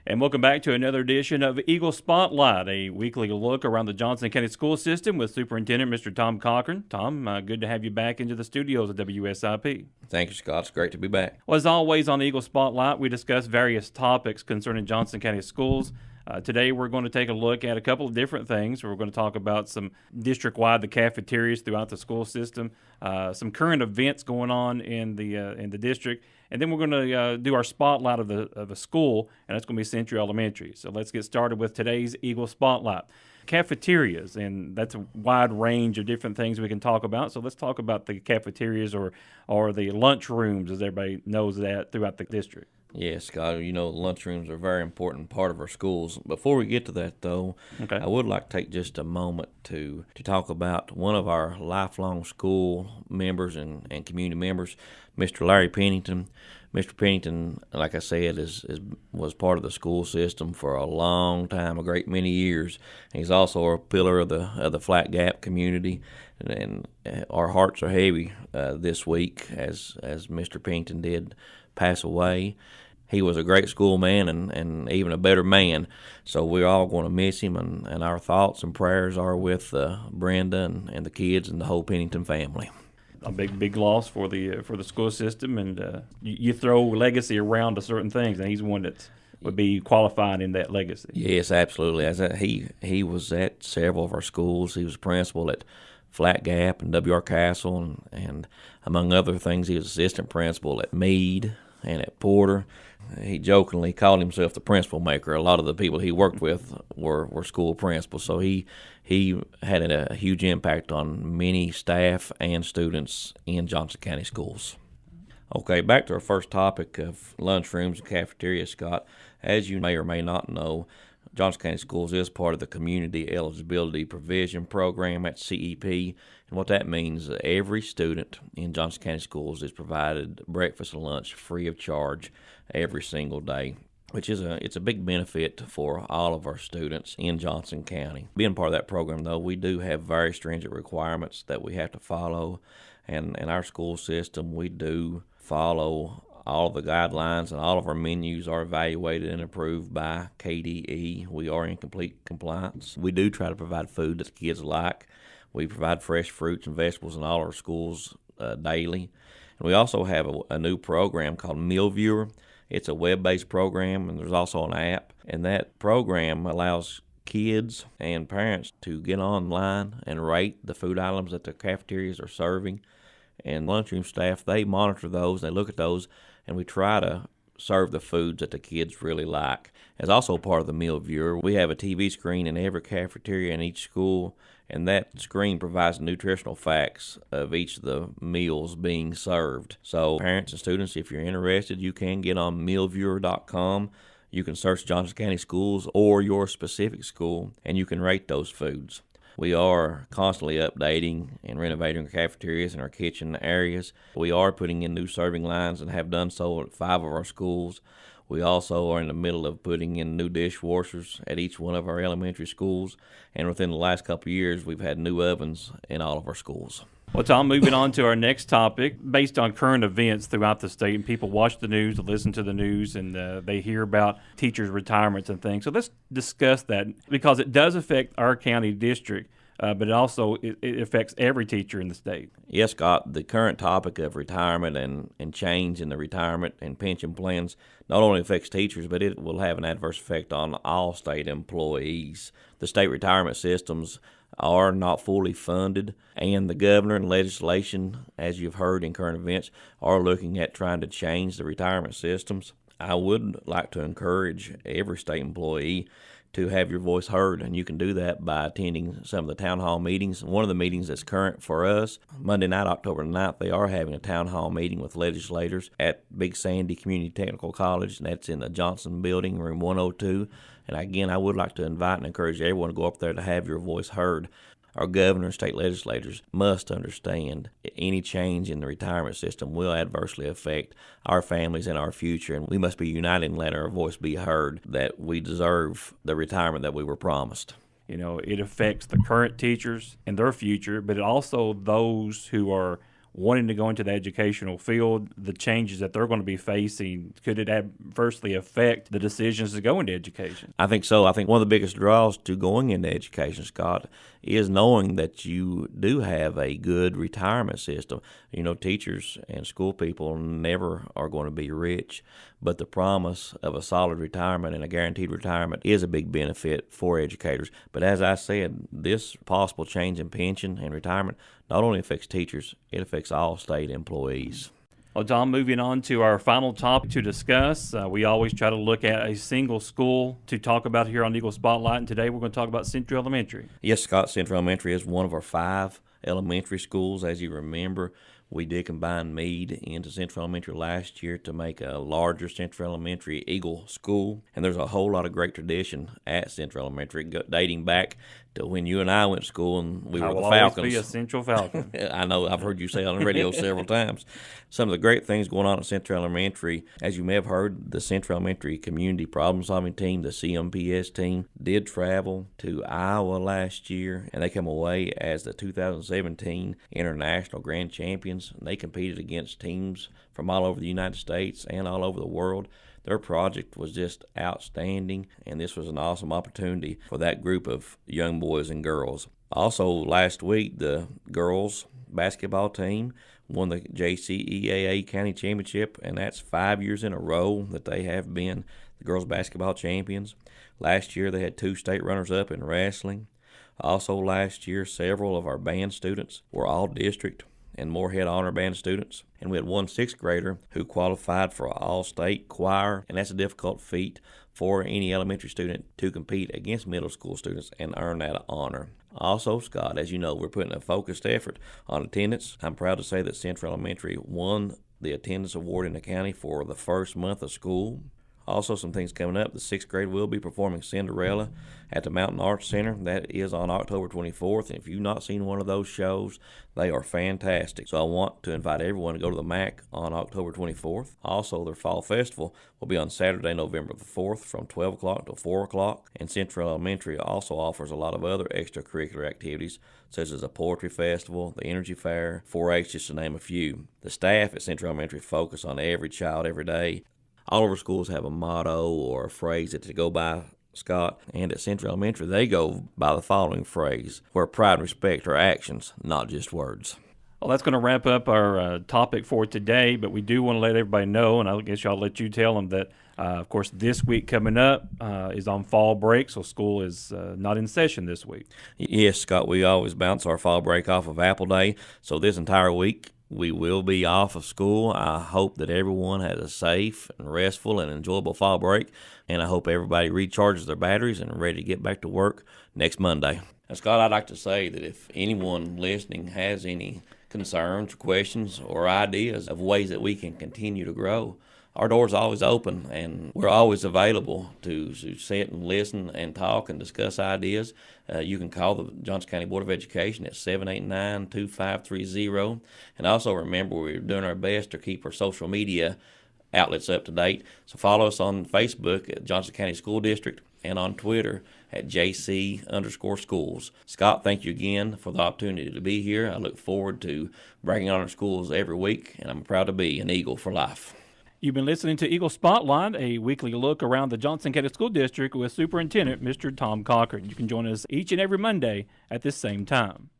And welcome back to another edition of Eagle Spotlight, a weekly look around the Johnson County school system with Superintendent Mr. Tom Cochran. Tom, good to have you back into the studios of WSIP. Thank you, Scott. It's great to be back. Well, as always on Eagle Spotlight, we discuss various topics concerning Johnson County schools. Today we're going to take a look at a couple of different things. We're going to talk about some district-wide, the cafeterias throughout the school system, some current events going on in the district, and then we're going to do our spotlight of a school, and that's going to be Century Elementary. So let's get started with today's Eagle Spotlight. Cafeterias, and that's a wide range of different things we can talk about. So let's talk about the cafeterias or the lunch rooms, as everybody knows that throughout the district. Yes, Scott, lunchrooms are a very important part of our schools. Before we get to that, though, Okay. I would like to take just a moment to talk about one of our lifelong school members and community members, Mr. Larry Pennington. Mr. Pennington, like I said, was part of the school system for a long time, a great many years. He's also a pillar of the Flat Gap community, and our hearts are heavy this week as Mr. Pennington did pass away. He was a great schoolman and even a better man, so we're all going to miss him, and our thoughts and prayers are with Brenda and the kids and the whole Pennington family. A big loss for the school system, and you throw legacy around to certain things, and he's one that would be qualified in that legacy. Yes, absolutely. He was at several of our schools. He was principal at Flat Gap and W.R. Castle, and among other things, he was assistant principal at Meade and at Porter. He jokingly called himself the principal maker. A lot of the people he worked with were school principals, so he had a huge impact on many staff and students in Johnson County schools. Okay, back to our first topic of lunchrooms and cafeterias, Scott. As you may or may not know, Johnson County Schools is part of the Community Eligibility Provision Program at CEP, and what that means is that every student in Johnson County Schools is provided breakfast and lunch free of charge every single day, which is a big benefit for all of our students in Johnson County. Being part of that program, though, we do have very stringent requirements that we have to follow, and in our school system, we do follow all of the guidelines, and all of our menus are evaluated and approved by KDE. We are in complete compliance. We do try to provide food that the kids like. We provide fresh fruits and vegetables in all our schools daily. And we also have a new program called Meal Viewer. It's a web-based program, and there's also an app. And that program allows kids and parents to get online and rate the food items that the cafeterias are serving. And lunchroom staff, they monitor those, they look at those, and we try to serve the foods that the kids really like. As also part of the Meal Viewer, we have a TV screen in every cafeteria in each school, and that screen provides nutritional facts of each of the meals being served. So parents and students, if you're interested, you can get on mealviewer.com. You can search Johnson County Schools or your specific school, and you can rate those foods. We are constantly updating and renovating our cafeterias and our kitchen areas. We are putting in new serving lines and have done so at 5 of our schools. We also are in the middle of putting in new dishwashers at each one of our elementary schools. And within the last couple of years, we've had new ovens in all of our schools. Well, Tom, moving on to our next topic, based on current events throughout the state, and people watch the news, listen to the news, and they hear about teachers' retirements and things. So let's discuss that, because it does affect our county district, but it also it affects every teacher in the state. Yes, Scott, the current topic of retirement and change in the retirement and pension plans not only affects teachers, but it will have an adverse effect on all state employees. The state retirement systems are not fully funded, and the governor and legislation, as you've heard in current events, are looking at trying to change the retirement systems. I would like to encourage every state employee to have your voice heard, and you can do that by attending some of the town hall meetings. One of the meetings that's current for us, Monday night, October 9th, they are having a town hall meeting with legislators at Big Sandy Community Technical College, and that's in the Johnson Building, room 102. And again, I would like to invite and encourage everyone to go up there to have your voice heard. Our governor and state legislators must understand any change in the retirement system will adversely affect our families and our future, and we must be united and let our voice be heard that we deserve the retirement that we were promised. It affects the current teachers and their future, but it also those who are wanting to go into the educational field, the changes that they're going to be facing, could it adversely affect the decisions to go into education? I think so. I think one of the biggest draws to going into education, Scott, is knowing that you do have a good retirement system. You know, teachers and school people never are going to be rich, but the promise of a solid retirement and a guaranteed retirement is a big benefit for educators. But as I said, this possible change in pension and retirement not only affects teachers, it affects all state employees. Well, Tom, moving on to our final topic to discuss, we always try to look at a single school to talk about here on Eagle Spotlight, and today we're going to talk about Central Elementary. Yes, Scott, Central Elementary is one of our 5 elementary schools. As you remember, we did combine Meade into Central Elementary last year to make a larger Central Elementary Eagle school. And there's a whole lot of great tradition at Central Elementary dating back to when you and I went to school and we were the Falcons. I will always be a Central Falcon. I know, I've heard you say it on the radio several times. Some of the great things going on at Central Elementary, as you may have heard, the Central Elementary Community Problem Solving Team, the CMPS team, did travel to Iowa last year, and they came away as the 2017 International Grand Champions. They competed against teams from all over the United States and all over the world. Their project was just outstanding, and this was an awesome opportunity for that group of young boys and girls. Also, last week, the girls basketball team won the JCEAA County Championship, and that's 5 years in a row that they have been the girls basketball champions. Last year, they had 2 state runners-up in wrestling. Also, last year, several of our band students were all-district and Moorhead Honor Band students. And we had one 6th grader who qualified for all-state choir, and that's a difficult feat for any elementary student to compete against middle school students and earn that honor. Also, Scott, as you know, we're putting a focused effort on attendance. I'm proud to say that Central Elementary won the attendance award in the county for the first month of school. Also, some things coming up. The 6th grade will be performing Cinderella at the Mountain Arts Center. That is on October 24th. And if you've not seen one of those shows, they are fantastic. So I want to invite everyone to go to the MAC on October 24th. Also, their Fall Festival will be on Saturday, November the 4th from 12 o'clock to 4 o'clock. And Central Elementary also offers a lot of other extracurricular activities, such as a poetry festival, the energy fair, 4-H, just to name a few. The staff at Central Elementary focus on every child every day. All of our schools have a motto or a phrase that they go by, Scott, and at Central Elementary they go by the following phrase, where pride and respect are actions, not just words. Well, that's going to wrap up our topic for today, but we do want to let everybody know, and I guess I'll let you tell them that, of course, this week coming up is on fall break, so school is not in session this week. Yes, Scott, we always bounce our fall break off of Apple Day, so this entire week we will be off of school. I hope that everyone has a safe and restful and enjoyable fall break, and I hope everybody recharges their batteries and are ready to get back to work next Monday. And Scott, I'd like to say that if anyone listening has any concerns, questions, or ideas of ways that we can continue to grow, our door's always open, and we're always available to sit and listen and talk and discuss ideas. You can call the Johnson County Board of Education at 789-2530. And also remember, we're doing our best to keep our social media outlets up to date. So follow us on Facebook at Johnson County School District and on Twitter at JC_schools. Scott, thank you again for the opportunity to be here. I look forward to bragging on our schools every week, and I'm proud to be an Eagle for life. You've been listening to Eagle Spotlight, a weekly look around the Johnson County School District with Superintendent Mr. Tom Cochran. You can join us each and every Monday at this same time.